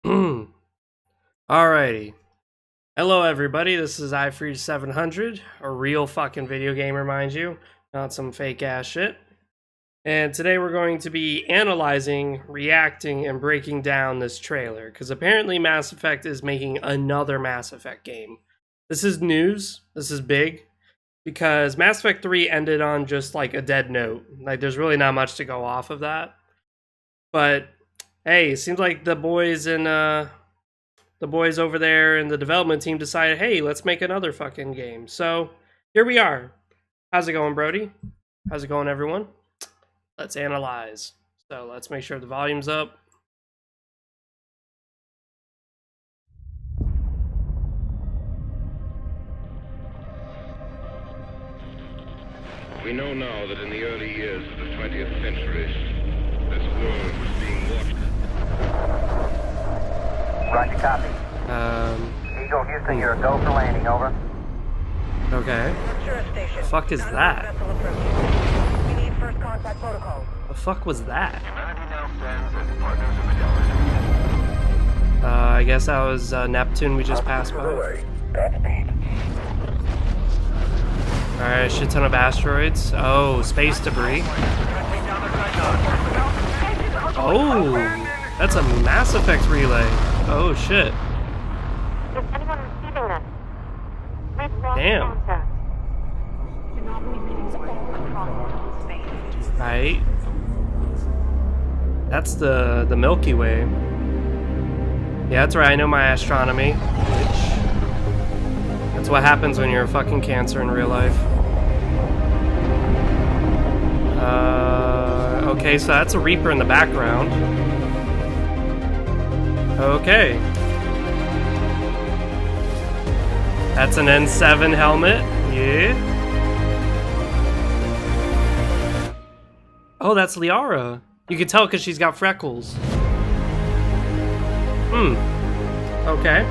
Alrighty. Hello everybody, this is iFreeze700, a real fucking video gamer, mind you, not some fake ass shit. And today we're going to be analyzing, reacting, and breaking down this trailer, because apparently Mass Effect is making another Mass Effect game. This is news, this is big, because Mass Effect 3 ended on just like a dead note. Like there's really not much to go off of that. But hey, it seems like the boys over there in the development team decided, hey, let's make another fucking game. So here we are. How's it going, Brody? How's it going, everyone? Let's analyze. So let's make sure the volume's up. We know now that in the early years of the 20th century, this world was being watched. Roger, copy. Eagle, Houston, you're a go for landing, over. Okay. The fuck is that? We need first contact protocol. The fuck was that? I guess that was Neptune we just passed by. Alright, shit ton of asteroids. Oh, space debris. Oh, that's a Mass Effect relay. Oh shit. Is anyone receiving this? We've lost Damn. contact. Right. That's the Milky Way. Yeah, that's right, I know my astronomy. That's what happens when you're a fucking cancer in real life. Okay, so that's a Reaper in the background. Okay. That's an N7 helmet. Yeah. Oh, that's Liara. You can tell because she's got freckles. Okay.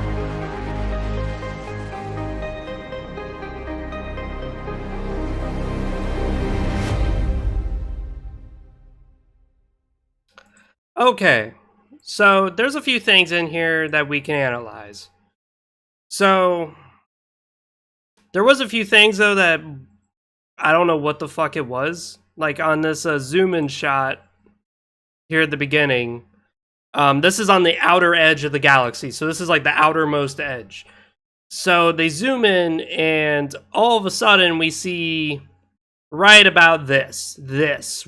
Okay, so there's a few things in here that we can analyze. So, there was a few things though that I don't know what the fuck it was. Like on this zoom in shot here at the beginning, this is on the outer edge of the galaxy. So this is like the outermost edge. So they zoom in and all of a sudden we see right about this.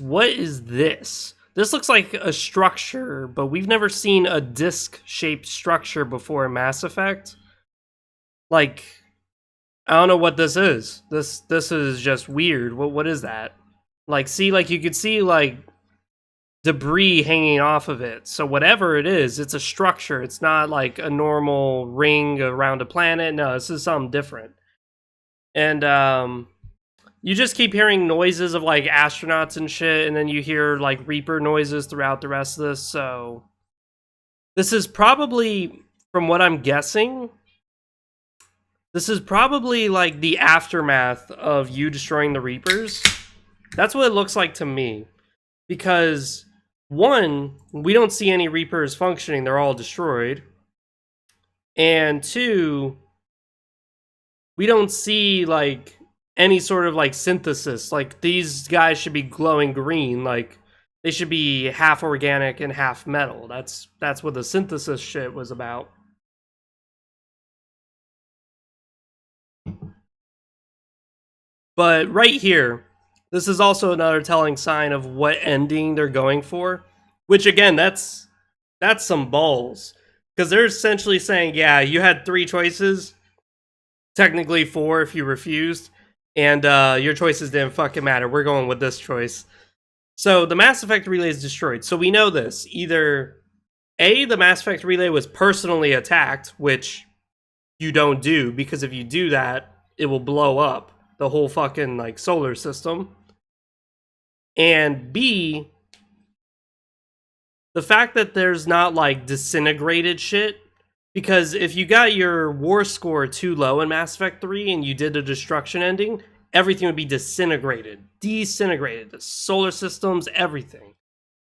What is this? This looks like a structure, but we've never seen a disc-shaped structure before in Mass Effect. Like, I don't know what this is. This is just weird. What is that? Like, see, like you could see like debris hanging off of it. So whatever it is, it's a structure. It's not like a normal ring around a planet. No, this is something different. And you just keep hearing noises of like astronauts and shit, and then you hear like Reaper noises throughout the rest of this. So this is probably, from what I'm guessing, this is probably like the aftermath of you destroying the Reapers. That's what it looks like to me. Because one, we don't see any Reapers functioning, they're all destroyed. And two, we don't see like any sort of like synthesis. Like these guys should be glowing green, like they should be half organic and half metal. That's what the synthesis shit was about. But right here, this is also another telling sign of what ending they're going for, which again, that's some balls, because they're essentially saying, yeah, you had 3 choices, technically 4 if you refused, and your choices didn't fucking matter. We're going with this choice. So the Mass Effect relay is destroyed. So we know this. Either A, the Mass Effect relay was personally attacked, which you don't do, because if you do that, it will blow up the whole fucking like solar system. And B, the fact that there's not like disintegrated shit. Because if you got your war score too low in Mass Effect 3 and you did a destruction ending, everything would be disintegrated. Disintegrated. The solar systems, everything.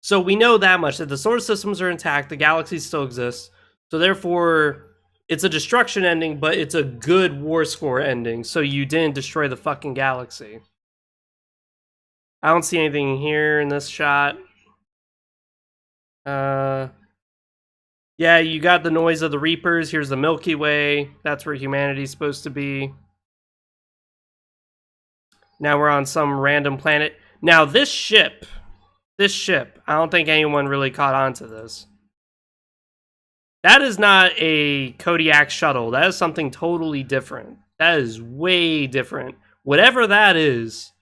So we know that much, that the solar systems are intact, the galaxy still exists. So therefore, it's a destruction ending, but it's a good war score ending. So you didn't destroy the fucking galaxy. I don't see anything here in this shot. Yeah, you got the noise of the Reapers. Here's the Milky Way. That's where humanity's supposed to be. Now we're on some random planet. Now this ship, I don't think anyone really caught on to this. That is not a Kodiak shuttle. That is something totally different. That is way different. Whatever that is,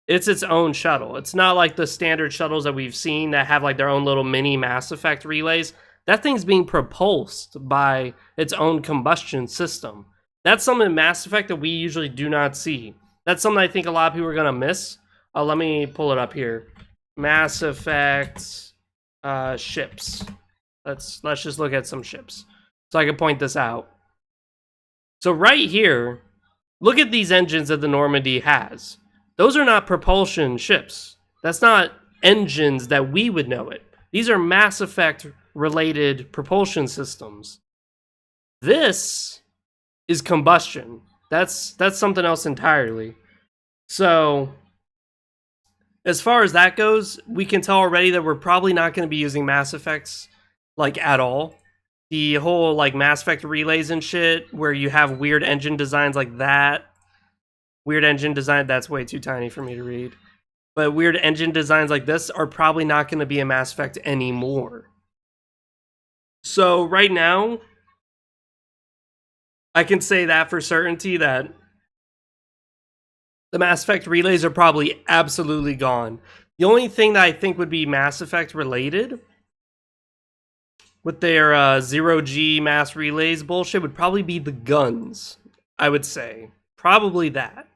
it's its own shuttle. It's not like the standard shuttles that we've seen that have like their own little mini Mass Effect relays. That thing's being propulsed by its own combustion system. That's something in Mass Effect that we usually do not see. That's something I think a lot of people are gonna miss. Let me pull it up here. Mass Effect ships. Let's just look at some ships so I can point this out. So right here, look at these engines that the Normandy has. Those are not propulsion ships. That's not engines that we would know it. These are Mass Effect related propulsion systems. This is combustion. That's something else entirely. So as far as that goes, we can tell already that we're probably not going to be using Mass Effects like at all. The whole like Mass Effect relays and shit where you have weird engine designs like that. Weird engine design, that's way too tiny for me to read. But weird engine designs like this are probably not going to be a Mass Effect anymore. So right now, I can say that for certainty that the Mass Effect relays are probably absolutely gone. The only thing that I think would be Mass Effect related with their zero-G mass relays bullshit would probably be the guns, I would say. Probably that.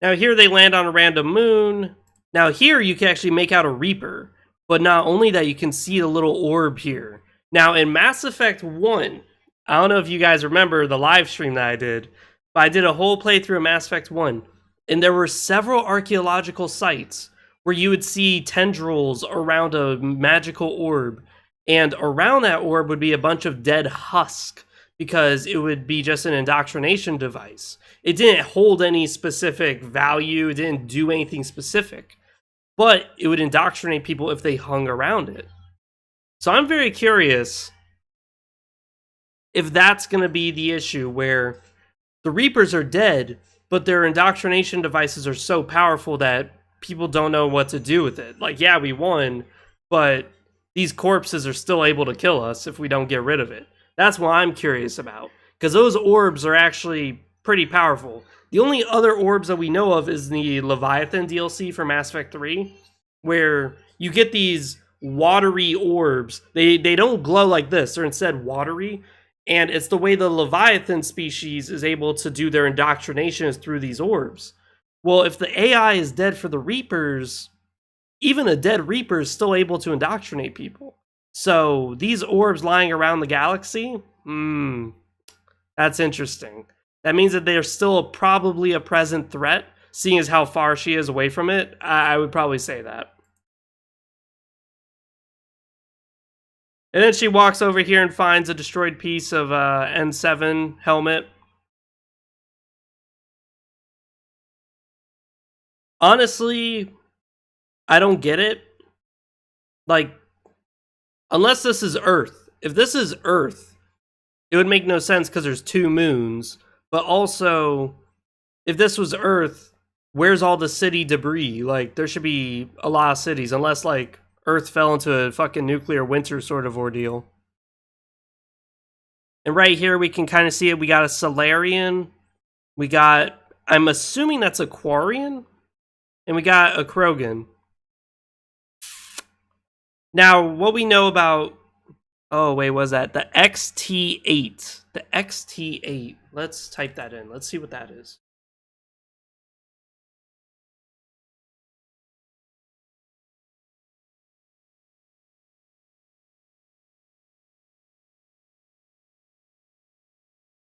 Now here they land on a random moon. Now here you can actually make out a Reaper. But not only that, you can see the little orb here. Now in Mass Effect 1, I don't know if you guys remember the live stream that I did, but I did a whole playthrough of Mass Effect 1. And there were several archaeological sites where you would see tendrils around a magical orb. And around that orb would be a bunch of dead husk because it would be just an indoctrination device. It didn't hold any specific value. It didn't do anything specific. But it would indoctrinate people if they hung around it. So I'm very curious if that's going to be the issue where the Reapers are dead, but their indoctrination devices are so powerful that people don't know what to do with it. Like, yeah, we won, but these corpses are still able to kill us if we don't get rid of it. That's what I'm curious about. Because those orbs are actually pretty powerful. The only other orbs that we know of is the Leviathan DLC for Mass Effect 3, where you get these watery orbs. They don't glow like this. They're instead watery. And it's the way the Leviathan species is able to do their indoctrination is through these orbs. Well, if the AI is dead for the Reapers, even a dead Reaper is still able to indoctrinate people. So these orbs lying around the galaxy, that's interesting. That means that they're still probably a present threat, seeing as how far she is away from it. I would probably say that. And then she walks over here and finds a destroyed piece of N7 helmet. Honestly, I don't get it. Like, unless this is Earth. If this is Earth, it would make no sense because there's two moons. But also, if this was Earth, where's all the city debris? Like, there should be a lot of cities, unless, like, Earth fell into a fucking nuclear winter sort of ordeal. And right here, we can kind of see it. We got a Solarian. We got, I'm assuming that's a Quarian. And we got a Krogan. Now, what we know about... Oh, wait, what was that? The XT8. The XT8. Let's type that in. Let's see what that is.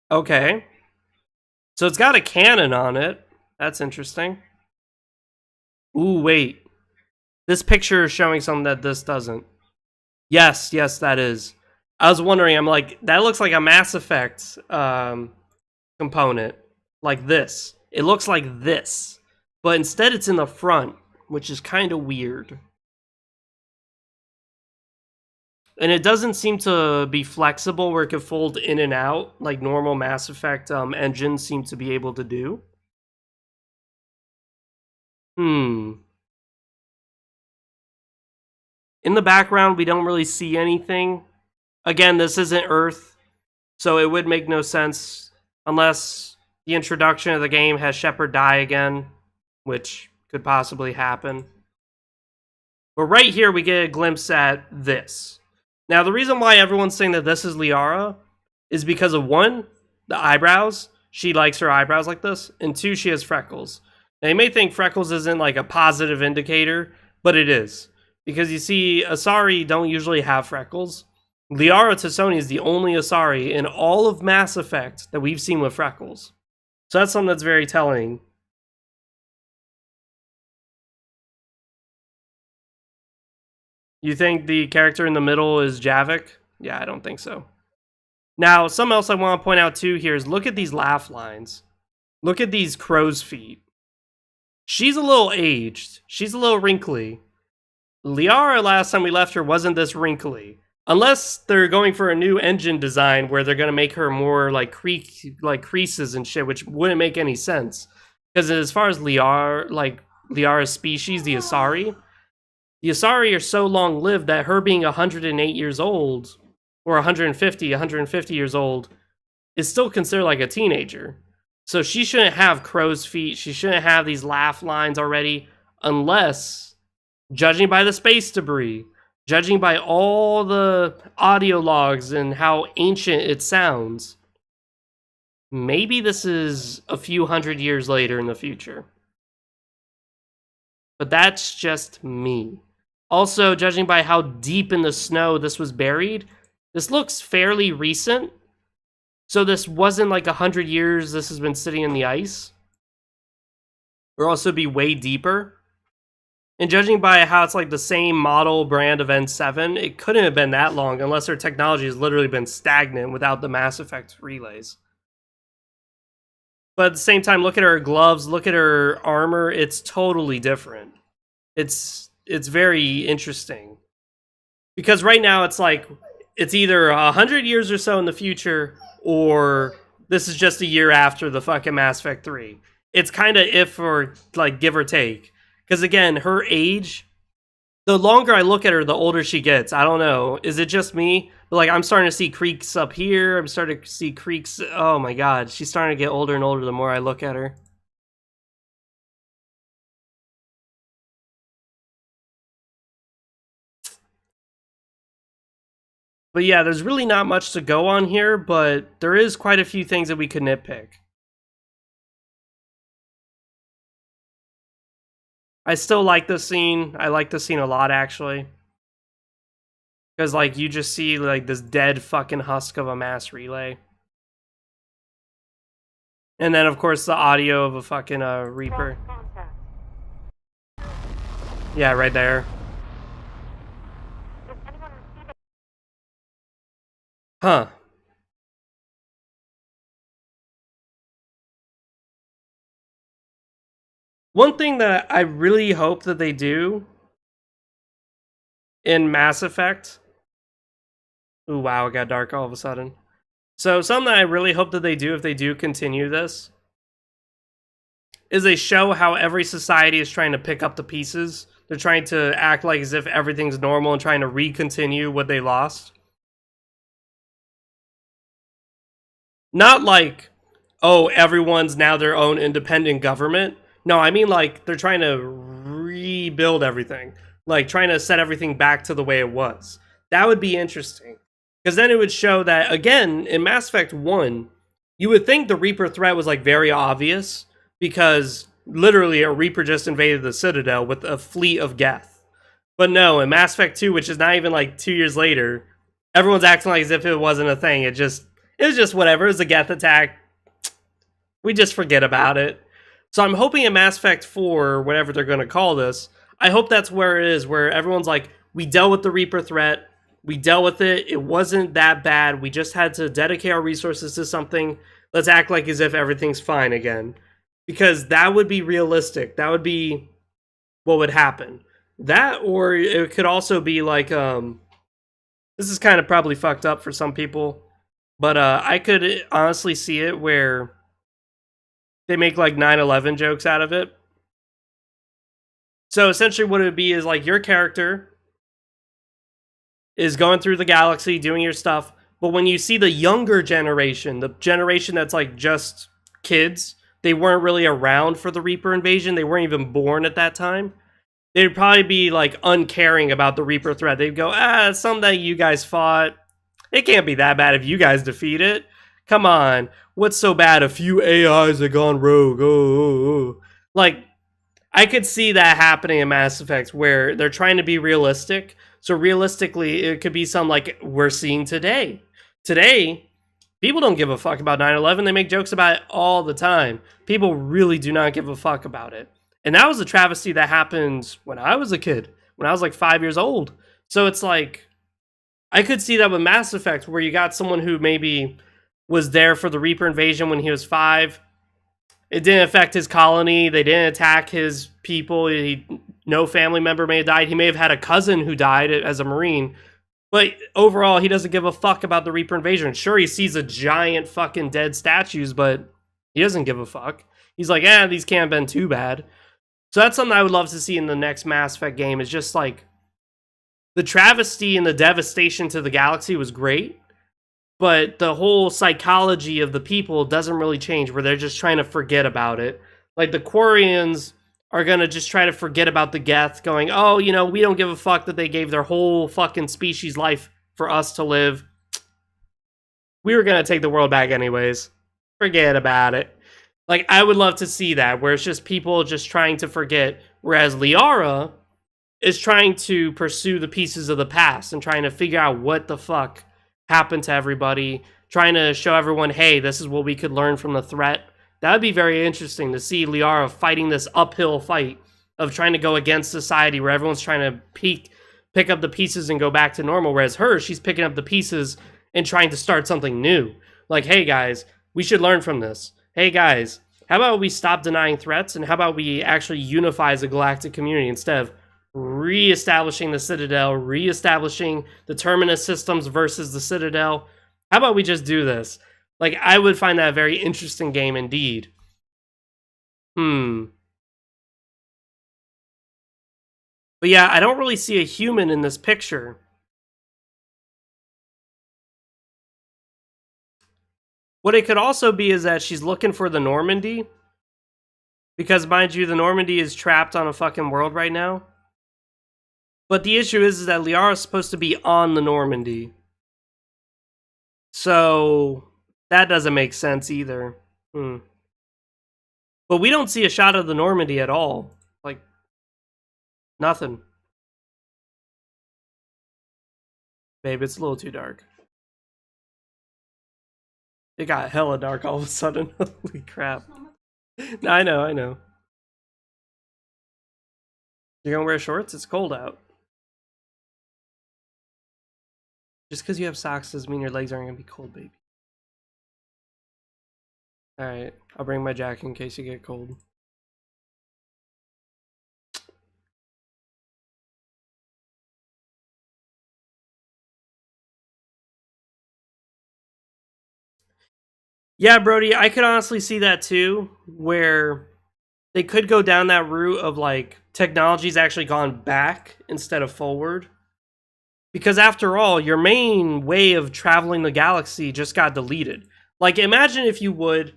Okay. So it's got a cannon on it. That's interesting. Ooh, wait. This picture is showing something that this doesn't. Yes, that is. I was wondering, I'm like, that looks like a Mass Effect component. Like this. It looks like this. But instead it's in the front, which is kind of weird. And it doesn't seem to be flexible where it could fold in and out like normal Mass Effect engines seem to be able to do. In the background, we don't really see anything. Again, this isn't Earth, so it would make no sense unless the introduction of the game has Shepard die again, which could possibly happen. But right here, we get a glimpse at this. Now, the reason why everyone's saying that this is Liara is because of, one, the eyebrows. She likes her eyebrows like this. And two, she has freckles. Now, you may think freckles isn't like a positive indicator, but it is. Because you see, Asari don't usually have freckles. Liara Tassoni is the only Asari in all of Mass Effect that we've seen with freckles. So that's something that's very telling. You think the character in the middle is Javik? Yeah, I don't think so. Now, something else I want to point out too here is look at these laugh lines. Look at these crow's feet. She's a little aged. She's a little wrinkly. Liara, last time we left her, wasn't this wrinkly. Unless they're going for a new engine design where they're going to make her more like creases and shit, which wouldn't make any sense. Because as far as Liara's species, the Asari are so long-lived that her being 108 years old, or 150 years old, is still considered like a teenager. So she shouldn't have crow's feet, she shouldn't have these laugh lines already, unless, judging by the space debris, judging by all the audio logs and how ancient it sounds, maybe this is a few hundred years later in the future. But that's just me. Also, judging by how deep in the snow this was buried, this looks fairly recent. So this wasn't like 100 years this has been sitting in the ice. Or also be way deeper. And judging by how it's like the same model brand of N7, it couldn't have been that long unless their technology has literally been stagnant without the Mass Effect relays. But at the same time, look at her gloves, look at her armor, it's totally different. It's very interesting. Because right now it's like, it's either 100 years or so in the future, or this is just a year after the fucking Mass Effect 3. It's kind of if or like give or take. Because again, her age, the longer I look at her, the older she gets. I don't know. Is it just me? But like, I'm starting to see creaks up here. I'm starting to see creaks. Oh my god. She's starting to get older and older the more I look at her. But yeah, there's really not much to go on here, but there is quite a few things that we could nitpick. I still like this scene. I like this scene a lot, actually. Because, like, you just see, like, this dead fucking husk of a mass relay. And then, of course, the audio of a fucking Reaper. Yeah, right there. Huh. One thing that I really hope that they do in Mass Effect... Ooh, wow, it got dark all of a sudden. So, something that I really hope that they do, if they do continue this, is they show how every society is trying to pick up the pieces. They're trying to act like as if everything's normal and trying to re-continue what they lost. Not like, oh, everyone's now their own independent government. No, I mean like they're trying to rebuild everything. Like trying to set everything back to the way it was. That would be interesting. Because then it would show that, again, in Mass Effect 1, you would think the Reaper threat was like very obvious. Because literally a Reaper just invaded the Citadel with a fleet of Geth. But no, in Mass Effect 2, which is not even like 2 years later, everyone's acting like as if it wasn't a thing. It was just whatever. It was a Geth attack. We just forget about it. So I'm hoping in Mass Effect 4, whatever they're going to call this, I hope that's where it is, where everyone's like, we dealt with the Reaper threat, We dealt with it. It wasn't that bad. We just had to dedicate our resources to something. Let's act like as if everything's fine again. Because that would be realistic. That would be what would happen. That, or it could also be like, this is kind of probably fucked up for some people, but I could honestly see it where they make like 9/11 jokes out of it. So essentially what it would be is like your character is going through the galaxy doing your stuff, but when you see the younger generation, the generation that's like just kids, they weren't really around for the Reaper invasion, they weren't even born at that time, they'd probably be like uncaring about the Reaper threat. They'd go, it's something that you guys fought. It can't be that bad if you guys defeat it. Come on, what's so bad? A few AIs have gone rogue. Oh. Like, I could see that happening in Mass Effect where they're trying to be realistic. So realistically, it could be something like we're seeing today. Today, people don't give a fuck about 9/11. They make jokes about it all the time. People really do not give a fuck about it. And that was a travesty that happened when I was a kid, when I was like 5 years old. So it's like, I could see that with Mass Effect, where you got someone who maybe was there for the Reaper invasion when he was 5. It didn't affect his colony. They didn't attack his people. No family member may have died. He may have had a cousin who died as a Marine. But overall, he doesn't give a fuck about the Reaper invasion. Sure, he sees a giant fucking dead statues, but he doesn't give a fuck. He's like, these can't have been too bad. So that's something I would love to see in the next Mass Effect game, is just like, the travesty and the devastation to the galaxy was great, but the whole psychology of the people doesn't really change, where they're just trying to forget about it. Like, the Quarians are going to just try to forget about the Geth, going, we don't give a fuck that they gave their whole fucking species life for us to live. We were going to take the world back anyways. Forget about it. Like, I would love to see that, where it's just people just trying to forget, whereas Liara is trying to pursue the pieces of the past and trying to figure out what the fuck happened to everybody, trying to show everyone, hey, this is what we could learn from the threat. That would be very interesting to see Liara fighting this uphill fight of trying to go against society, where everyone's trying to pick up the pieces and go back to normal, whereas she's picking up the pieces and trying to start something new. Like, hey guys, we should learn from this. Hey guys, how about we stop denying threats, and how about we actually unify as a galactic community instead of re-establishing the Citadel, re-establishing the Terminus systems versus the Citadel. How about we just do this? Like, I would find that a very interesting game indeed. But yeah, I don't really see a human in this picture. What it could also be is that she's looking for the Normandy. Because, mind you, the Normandy is trapped on a fucking world right now. But the issue is that Liara is supposed to be on the Normandy. So, that doesn't make sense either. But we don't see a shot of the Normandy at all. Like, nothing. Babe, it's a little too dark. It got hella dark all of a sudden. Holy crap. No, I know. You're gonna wear shorts? It's cold out. Just because you have socks doesn't mean your legs aren't gonna be cold, baby. Alright, I'll bring my jacket in case you get cold. Yeah, Brody, I could honestly see that too, where they could go down that route of like technology's actually gone back instead of forward. Because after all, your main way of traveling the galaxy just got deleted. Like, imagine if you would,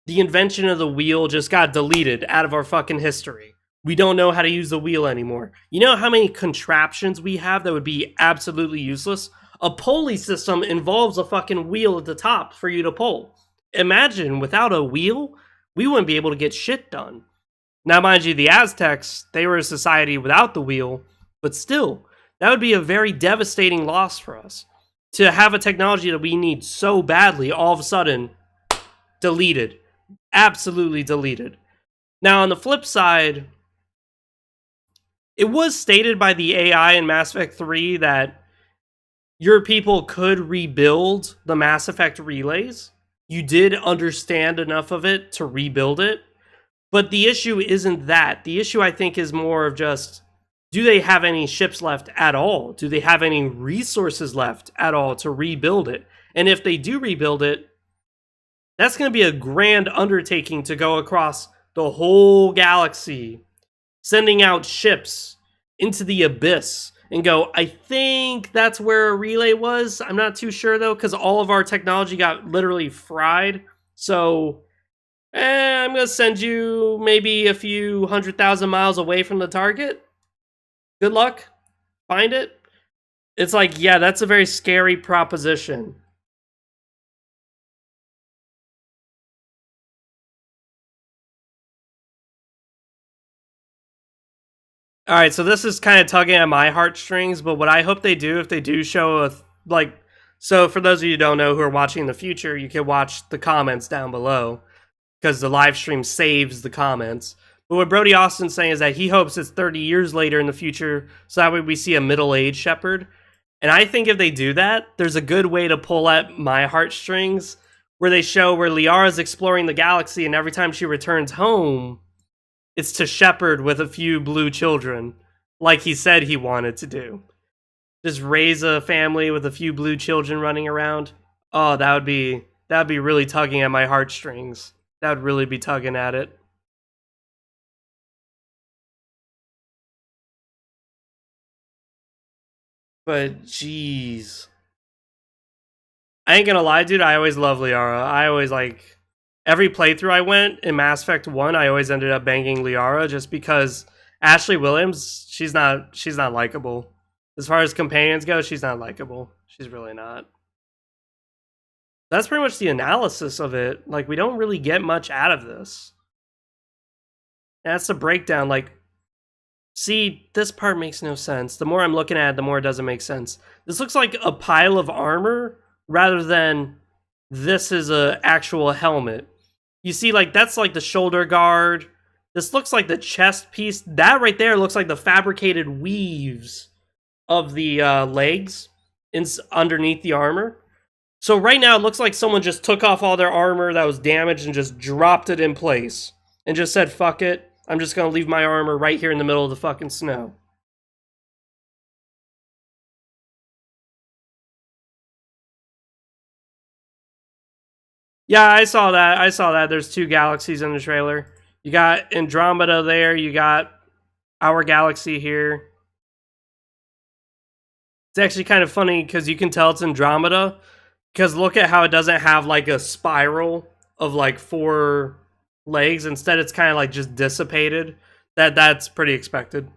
the invention of the wheel just got deleted out of our fucking history. We don't know how to use the wheel anymore. You know how many contraptions we have that would be absolutely useless? A pulley system involves a fucking wheel at the top for you to pull. Imagine, without a wheel, we wouldn't be able to get shit done. Now, mind you, the Aztecs, they were a society without the wheel, but still, that would be a very devastating loss for us. To have a technology that we need so badly, all of a sudden, deleted. Absolutely deleted. Now, on the flip side, it was stated by the AI in Mass Effect 3 that your people could rebuild the Mass Effect relays. You did understand enough of it to rebuild it. But the issue isn't that. The issue, I think, is more of just, do they have any ships left at all? Do they have any resources left at all to rebuild it? And if they do rebuild it, that's going to be a grand undertaking to go across the whole galaxy, sending out ships into the abyss and go, I think that's where a relay was. I'm not too sure, though, because all of our technology got literally fried. So I'm going to send you maybe a few 100,000 miles away from the target. Good luck. Find it. It's like, yeah, that's a very scary proposition. All right, so this is kind of tugging at my heartstrings, but what I hope they do, if they do show a, like, so for those of you who don't know who are watching in the future, you can watch the comments down below, because the live stream saves the comments. But what Brody Austin's saying is that he hopes it's 30 years later in the future, so that way we see a middle-aged Shepard. And I think if they do that, there's a good way to pull at my heartstrings, where they show where Liara's exploring the galaxy, and every time she returns home, it's to Shepard with a few blue children, like he said he wanted to do. Just raise a family with a few blue children running around. Oh, that'd be really tugging at my heartstrings. That would really be tugging at it. But jeez, I ain't gonna lie, dude. I always love Liara. I always like every playthrough I went in Mass Effect 1. I always ended up banging Liara just because Ashley Williams. She's not likable. As far as companions go, she's not likable. She's really not. That's pretty much the analysis of it. Like, we don't really get much out of this. That's the breakdown. Like, see, this part makes no sense. The more I'm looking at it, the more it doesn't make sense. This looks like a pile of armor rather than this is a actual helmet. You see, like, that's like the shoulder guard. This looks like the chest piece. That right there looks like the fabricated weaves of the legs underneath the armor. So right now it looks like someone just took off all their armor that was damaged and just dropped it in place and just said, fuck it, I'm just gonna leave my armor right here in the middle of the fucking snow. Yeah, I saw that. There's two galaxies in the trailer. You got Andromeda there, you got our galaxy here. It's actually kind of funny because you can tell it's Andromeda, because look at how it doesn't have like a spiral of like 4 legs. Instead, it's kind of like just dissipated. That's pretty expected.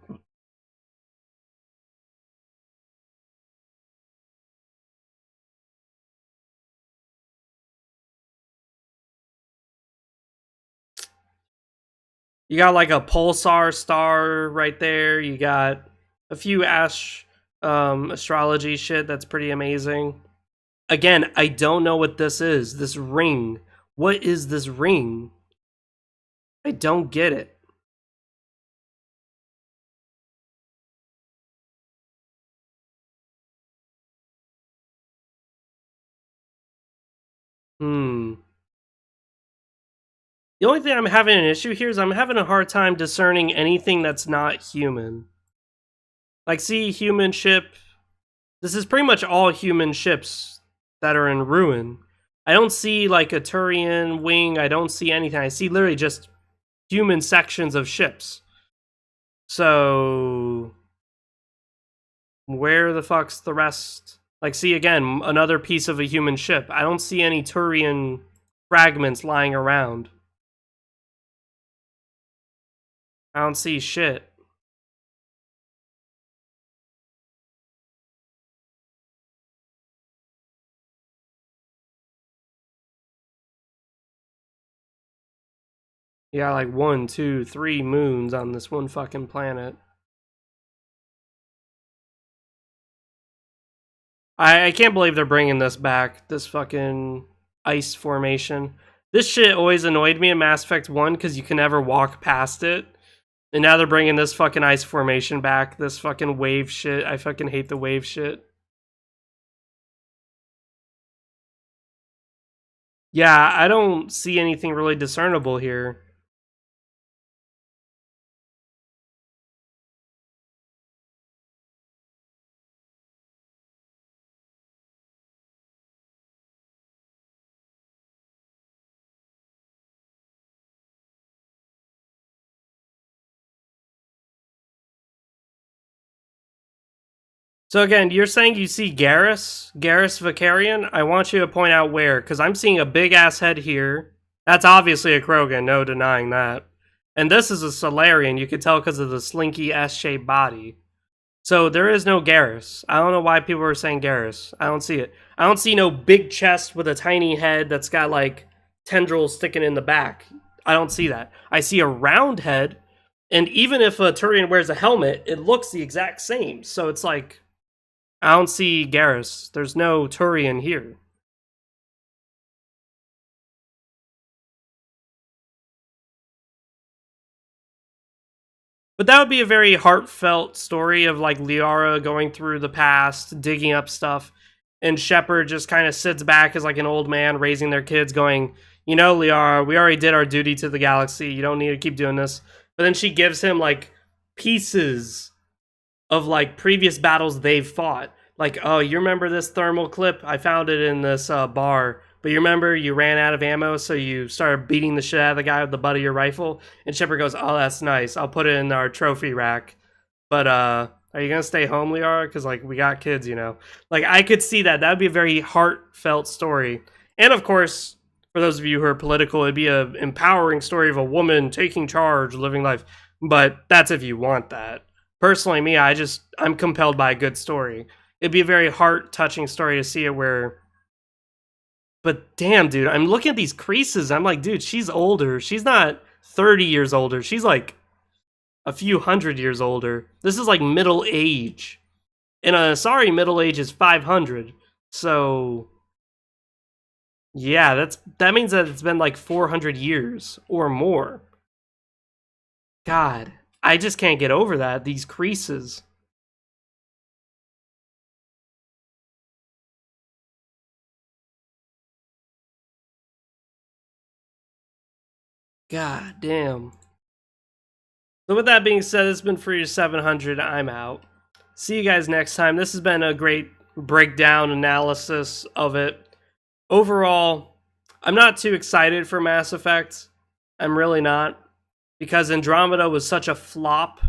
You got like a pulsar star right there. You got a few astrology shit that's pretty amazing. Again, I don't know what this is. This ring. What is this ring? I don't get it. The only thing I'm having an issue here is I'm having a hard time discerning anything that's not human. Like, see, human ship. This is pretty much all human ships that are in ruin. I don't see, like, a Turian wing. I don't see anything. I see literally just human sections of ships. So, where the fuck's the rest? Like, see, again, another piece of a human ship. I don't see any Turian fragments lying around. I don't see shit. You got like 1, 2, 3 moons on this one fucking planet. I can't believe they're bringing this back. This fucking ice formation. This shit always annoyed me in Mass Effect 1 because you can never walk past it. And now they're bringing this fucking ice formation back. This fucking wave shit. I fucking hate the wave shit. Yeah, I don't see anything really discernible here. So again, you're saying you see Garrus Vicarian? I want you to point out where, because I'm seeing a big ass head here. That's obviously a Krogan, no denying that. And this is a Solarian, you could tell because of the slinky S-shaped body. So there is no Garrus. I don't know why people are saying Garrus. I don't see it. I don't see no big chest with a tiny head that's got like tendrils sticking in the back. I don't see that. I see a round head, and even if a Turian wears a helmet, it looks the exact same. So it's like, I don't see Garrus. There's no Turian here. But that would be a very heartfelt story of like Liara going through the past, digging up stuff, and Shepard just kind of sits back as like an old man raising their kids, going, you know, Liara, we already did our duty to the galaxy. You don't need to keep doing this. But then she gives him like pieces of like previous battles they've fought. Like, oh, you remember this thermal clip? I found it in this bar. But you remember you ran out of ammo, so you started beating the shit out of the guy with the butt of your rifle? And Shepard goes, oh, that's nice. I'll put it in our trophy rack. But are you going to stay home, Liara? Because, like, we got kids, you know? Like, I could see that. That would be a very heartfelt story. And, of course, for those of you who are political, it'd be an empowering story of a woman taking charge, living life. But that's if you want that. Personally, me, I'm compelled by a good story. It'd be a very heart-touching story to see it where... But damn, dude, I'm looking at these creases. I'm like, dude, she's older. She's not 30 years older. She's like a few hundred years older. This is like middle age. And sorry, middle age is 500. So yeah, that means that it's been like 400 years or more. God, I just can't get over that. These creases. God damn. So with that being said, it's been Free to 700. I'm out. See you guys next time. This has been a great breakdown analysis of it. Overall, I'm not too excited for Mass Effect. I'm really not. Because Andromeda was such a flop.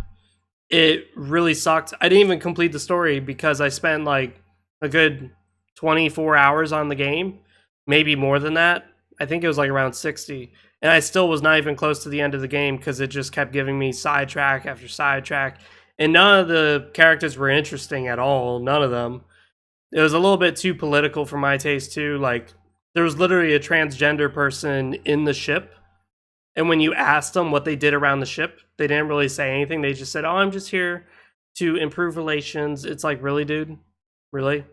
It really sucked. I didn't even complete the story because I spent like a good 24 hours on the game. Maybe more than that. I think it was like around 60. And I still was not even close to the end of the game because it just kept giving me sidetrack after sidetrack. And none of the characters were interesting at all. None of them. It was a little bit too political for my taste too. Like, there was literally a transgender person in the ship. And when you asked them what they did around the ship, they didn't really say anything. They just said, oh, I'm just here to improve relations. It's like, really, dude? Really?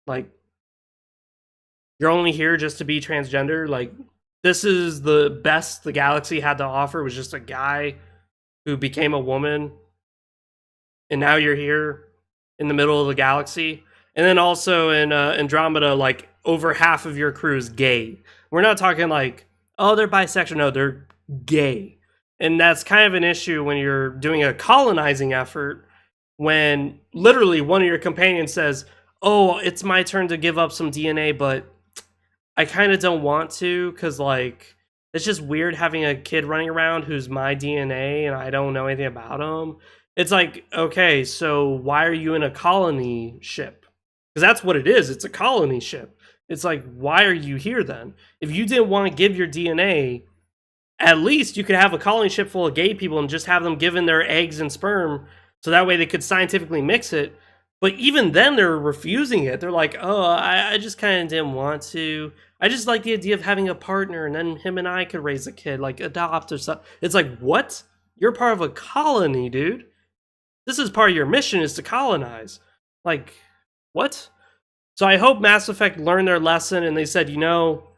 Like, you're only here just to be transgender? Like, this is the best the galaxy had to offer, was just a guy who became a woman. And now you're here in the middle of the galaxy. And then also in Andromeda, like, over half of your crew is gay. We're not talking like, oh, they're bisexual. No, they're gay. And that's kind of an issue when you're doing a colonizing effort, when literally one of your companions says, oh, it's my turn to give up some DNA, but I kind of don't want to, because, like, it's just weird having a kid running around who's my DNA and I don't know anything about him. It's like, okay, so why are you in a colony ship? Because that's what it is. It's a colony ship. It's like, why are you here then? If you didn't want to give your DNA, at least you could have a colony ship full of gay people and just have them given their eggs and sperm so that way they could scientifically mix it. But even then, they're refusing it. They're like, oh, I just kind of didn't want to. I just like the idea of having a partner and then him and I could raise a kid, like adopt or something. It's like, what? You're part of a colony, dude. This is part of your mission, is to colonize. Like, what? So I hope Mass Effect learned their lesson and they said, you know,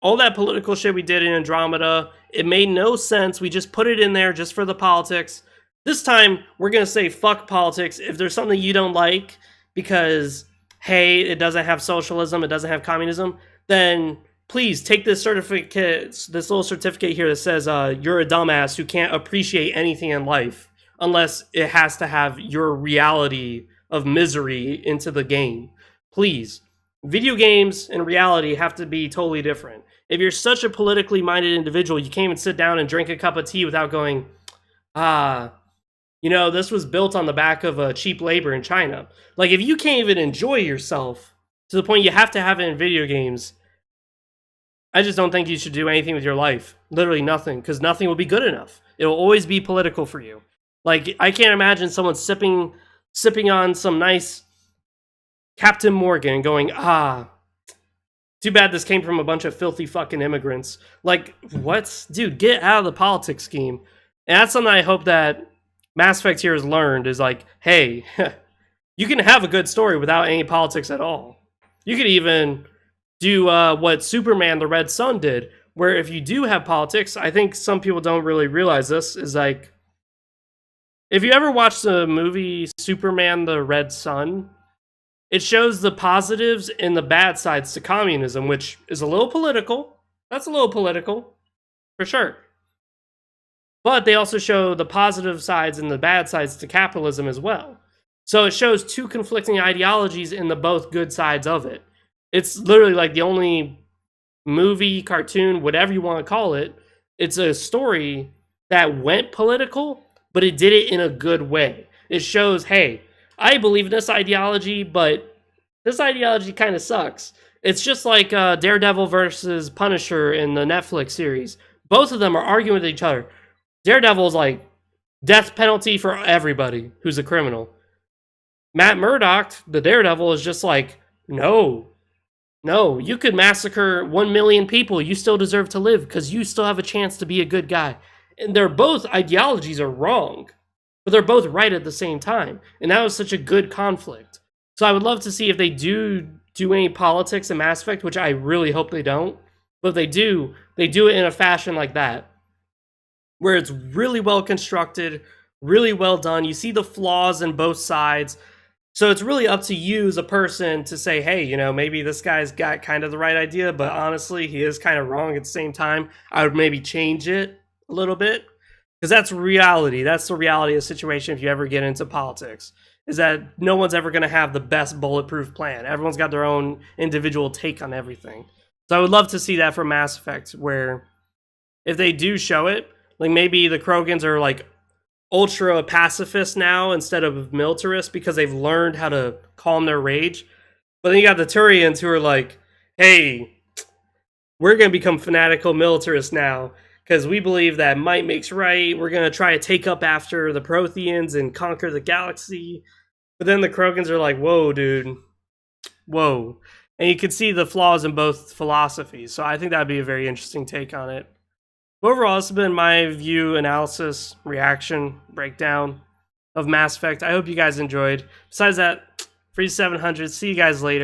all that political shit we did in Andromeda, it made no sense. We just put it in there just for the politics. This time, we're going to say fuck politics. If there's something you don't like because, hey, it doesn't have socialism, it doesn't have communism, then please take this certificate, this little certificate here that says you're a dumbass who can't appreciate anything in life unless it has to have your reality of misery into the game. Please. Video games and reality have to be totally different. If you're such a politically minded individual, you can't even sit down and drink a cup of tea without going, this was built on the back of cheap labor in China. Like, if you can't even enjoy yourself to the point you have to have it in video games, I just don't think you should do anything with your life. Literally nothing, because nothing will be good enough. It will always be political for you. Like, I can't imagine someone sipping on some nice Captain Morgan and going, too bad this came from a bunch of filthy fucking immigrants. Like, what? Dude, get out of the politics scheme. And that's something I hope that Mass Effect here has learned, is like, hey, you can have a good story without any politics at all. You could even do what Superman the Red Sun did, where if you do have politics, I think some people don't really realize this, is like, if you ever watched the movie Superman the Red Sun, it shows the positives and the bad sides to communism, which is a little political. That's a little political, for sure. But they also show the positive sides and the bad sides to capitalism as well. So it shows two conflicting ideologies in the both good sides of it. It's literally like the only movie, cartoon, whatever you want to call it. It's a story that went political, but it did it in a good way. It shows, hey, I believe in this ideology, but this ideology kind of sucks. It's just like Daredevil versus Punisher in the Netflix series. Both of them are arguing with each other. Daredevil's like, death penalty for everybody who's a criminal. Matt Murdock, the Daredevil, is just like, no, you could massacre 1 million people. You still deserve to live because you still have a chance to be a good guy. And they're both ideologies are wrong, but they're both right at the same time. And that was such a good conflict. So I would love to see if they do any politics in Mass Effect, which I really hope they don't. But if they do it in a fashion like that, where it's really well constructed, really well done. You see the flaws in both sides. So it's really up to you as a person to say, hey, maybe this guy's got kind of the right idea, but honestly, he is kind of wrong at the same time. I would maybe change it a little bit. Because that's reality. That's the reality of the situation if you ever get into politics. Is that no one's ever going to have the best bulletproof plan. Everyone's got their own individual take on everything. So I would love to see that for Mass Effect, where if they do show it, like maybe the Krogans are like ultra pacifist now instead of militarists because they've learned how to calm their rage. But then you got the Turians who are like, hey, we're going to become fanatical militarists now because we believe that might makes right. We're going to try to take up after the Protheans and conquer the galaxy. But then the Krogans are like, whoa, dude. Whoa. And you can see the flaws in both philosophies. So I think that would be a very interesting take on it. Overall, this has been my view, analysis, reaction, breakdown of Mass Effect. I hope you guys enjoyed. Besides that, Free 700. See you guys later.